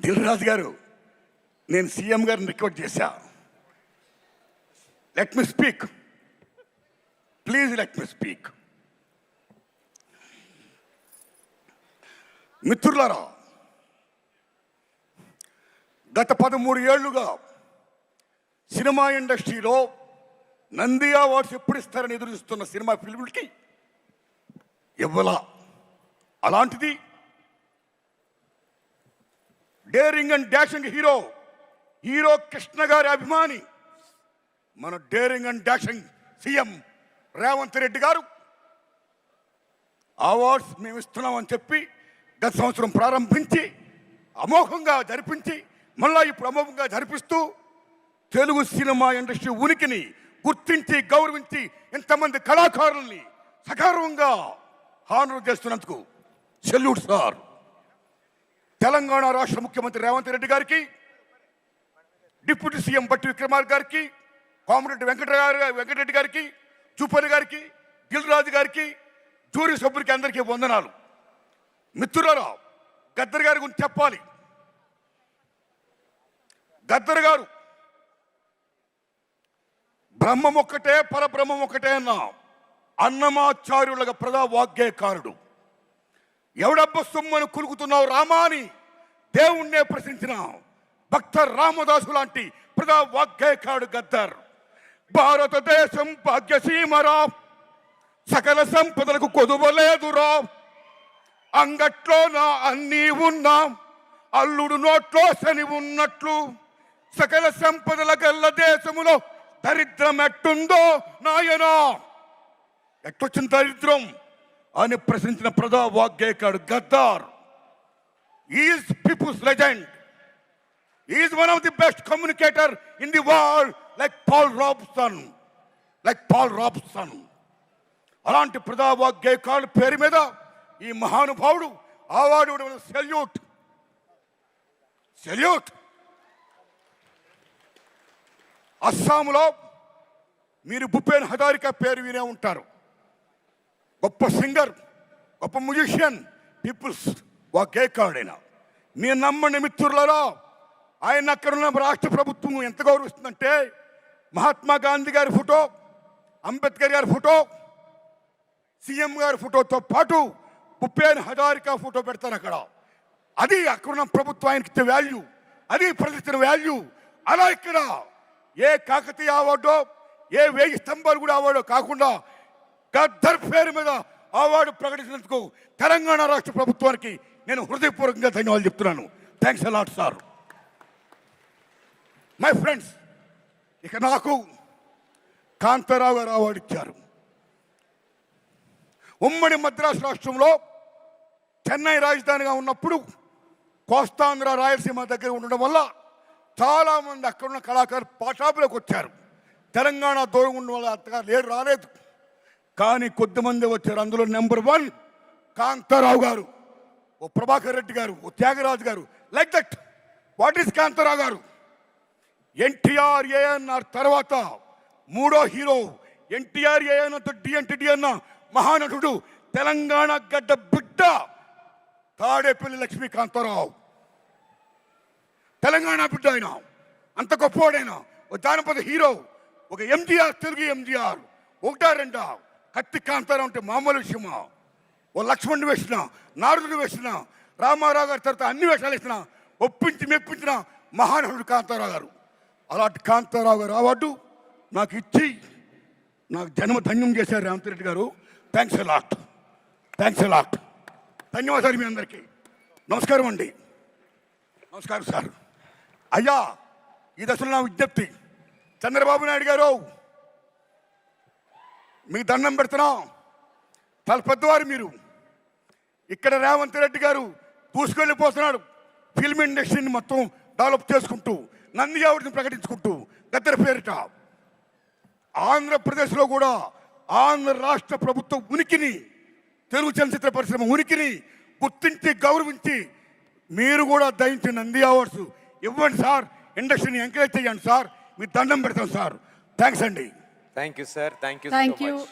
దిల్ రాజు గారు, నేను సీఎం గారిని రిక్వెస్ట్ చేశా, let me speak, please let me speak. మిత్రులారా, గత 13 ఏళ్లుగా సినిమా ఇండస్ట్రీలో నంది అవార్డ్స్ ఎప్పుడు ఇస్తారని ఎదురుస్తున్న సినిమా ఫిల్మ్లకి ఇవ్వాల. అలాంటిది daring and dashing hero Krishna గారి అభిమాని మన daring and dashing CM Revanth Reddy గారు అవార్డ్స్ మేము ఇస్తున్నామని చెప్పి గత సంవత్సరం ప్రారంభించి అమోఘంగా జరిపించి మళ్ళా ఇప్పుడు అమోఘంగా జరిపిస్తూ తెలుగు సినిమా ఇండస్ట్రీ ఉనికిని గుర్తించి గౌరవించి ఇంతమంది కళాకారుల్ని సగర్వంగా హానర్ చేస్తున్నందుకు సెల్యూట్ సార్. తెలంగాణ రాష్ట్ర ముఖ్యమంత్రి రేవంత్ రెడ్డి గారికి, డిప్యూటీ సీఎం బట్టి విక్రమార్క గారికి, కోమరెడ్డి వెంకటరెడ్డి గారికి, జూపల్లి గారికి, దిల్ రాజు గారికి, జూరీ సభ్యులకి అందరికీ వందనాలు. మిత్రులారా, గద్దర్ గారి గురించి చెప్పాలి. గద్దర్ గారు బ్రహ్మం ఒక్కటే పరబ్రహ్మం ఒక్కటే అన్న అన్నమాచార్యులుగా ప్రజా వాగ్గేయకారుడు. ఎవడబ్బ సొమ్మను కులుకుతున్నావు రామా అని దేవుణ్ణే ప్రశ్నించిన భక్త రామదాసు లాంటి ప్రజా వాగ్గేయకారుడు గద్దర్. భారతదేశం భాగ్యసీమరా, సకల సంపదలకు కొదువలేదురా, అంగట్లో నా అన్నీ ఉన్నా, అల్లుడు నోట్లో శని ఉన్నట్లు, సకల సంపదల గల్ల దేశములో దరిద్రం ఎట్టుందో నాయనా, ఎట్టొచ్చిన దరిద్రం అని ప్రశ్నించిన ప్రజా వాగ్గేయకారుడు Gaddar. Is people's legend, is one of the best communicator in the world, like Paul Robeson. అలాంటి ప్రజా వాగ్గేయకారుడు పేరు మీద ఈ మహానుభావుడు అవార్డు సెల్యూట్. అస్సాంలో మీరు భూపేన్ హజారికా పేరు వినే ఉంటారు. గొప్ప సింగర్, గొప్ప మ్యూజిషియన్, పీపుల్స్ వాగ్గేయకారుడైన. మీరు నమ్మండి మిత్రులారా, ఆయన అక్కడున్న రాష్ట్ర ప్రభుత్వం ఎంత గౌరవిస్తుందంటే మహాత్మా గాంధీ గారి ఫోటో, అంబేద్కర్ గారి ఫోటో, సీఎం గారి ఫోటోతో పాటు భూపేన్ హజారికా ఫోటో పెడతారు అక్కడ. అది అక్కడున్న ప్రభుత్వం ఆయనకి ఇచ్చే వాల్యూ, అది ప్రజలిచ్చిన వాల్యూ. అలా ఇక్కడ ఏ కాకతీయ అవార్డో, ఏ 1000 స్తంభాలు కూడా అవార్డో కాకుండా గద్దర్ పేరు మీద అవార్డు ప్రకటించినందుకు తెలంగాణ రాష్ట్ర ప్రభుత్వానికి నేను హృదయపూర్వకంగా ధన్యవాదాలు చెప్తున్నాను. Thanks a lot sir. My friends, ఇక నాకు కాంతారావు గారు అవార్డు ఇచ్చారు. ఉమ్మడి మద్రాసు రాష్ట్రంలో చెన్నై రాజధానిగా ఉన్నప్పుడు కోస్తాంధ్ర రాయలసీమ దగ్గర ఉండడం వల్ల చాలామంది అక్కడున్న కళాకారులు పాఠాపులోకి వచ్చారు. తెలంగాణ దూరం ఉండడం వల్ల అంతగా రాలేదు. కానీ కొద్దిమంది వచ్చారు. అందులో నెంబర్ 1 కాంతారావు గారు, ఓ ప్రభాకర్ రెడ్డి గారు, ఓ త్యాగరాజు గారు. Like that. What is Kantharao గారు? ఎన్టీఆర్ ఏఎన్ఆర్ తర్వాత 3వ హీరో. ఎన్టీఆర్ ఏఎన్ఆర్తో డి అన్న మహానటుడు, తెలంగాణ గడ్డ బిడ్డ తాడేపల్లి లక్ష్మీకాంతారావు. తెలంగాణ బిడ్డ ఆయన, అంత గొప్పవాడైనా. ఒక జానపద హీరో, ఒక ఎంజీఆర్, తెలుగు ఎంజీఆర్. 1-2 కత్తి కాంతారావు అంటే మామూలు విషయమా? ఓ లక్ష్మణుడు వేసిన, నారదుడు వేసిన, రామారావు గారి తర్వాత అన్ని వేషాలు వేసిన, ఒప్పించి మెప్పించిన మహానటుడు కాంతారావు గారు. అలాంటి కాంతారావు గారు అవార్డు నాకు ఇచ్చి నాకు జన్మ ధన్యం చేశారు రేవంత్ రెడ్డి గారు. Thanks a lot. ధన్యవాదాలు మీ అందరికీ. నమస్కారం అండి. నమస్కారం సార్. అయ్యా, ఈ దశలో నా విజ్ఞప్తి, చంద్రబాబు నాయుడు గారు మీకు దండం పెడుతున్నాం. చాలా పెద్దవారు మీరు. ఇక్కడ రేవంత్ రెడ్డి గారు దూసుకెళ్ళిపోతున్నాడు. ఫిల్మ్ ఇండస్ట్రీని మొత్తం డెవలప్ చేసుకుంటూ, నంది అవార్డుని ప్రకటించుకుంటూ, గద్దర్ పేరిట ఆంధ్రప్రదేశ్లో కూడా ఆంధ్ర రాష్ట్ర ప్రభుత్వం ఉనికిని, తెలుగు చలనచిత్ర పరిశ్రమ ఉనికిని గుర్తించి గౌరవించి మీరు కూడా దయించి నంది అవార్డ్స్ ఇవ్వండి సార్. ఇండస్ట్రీని ఎంకరేజ్ చేయండి సార్. మీ దండం పెడతాం సార్. థ్యాంక్స్ అండి. Thank you sir. Thank you so much.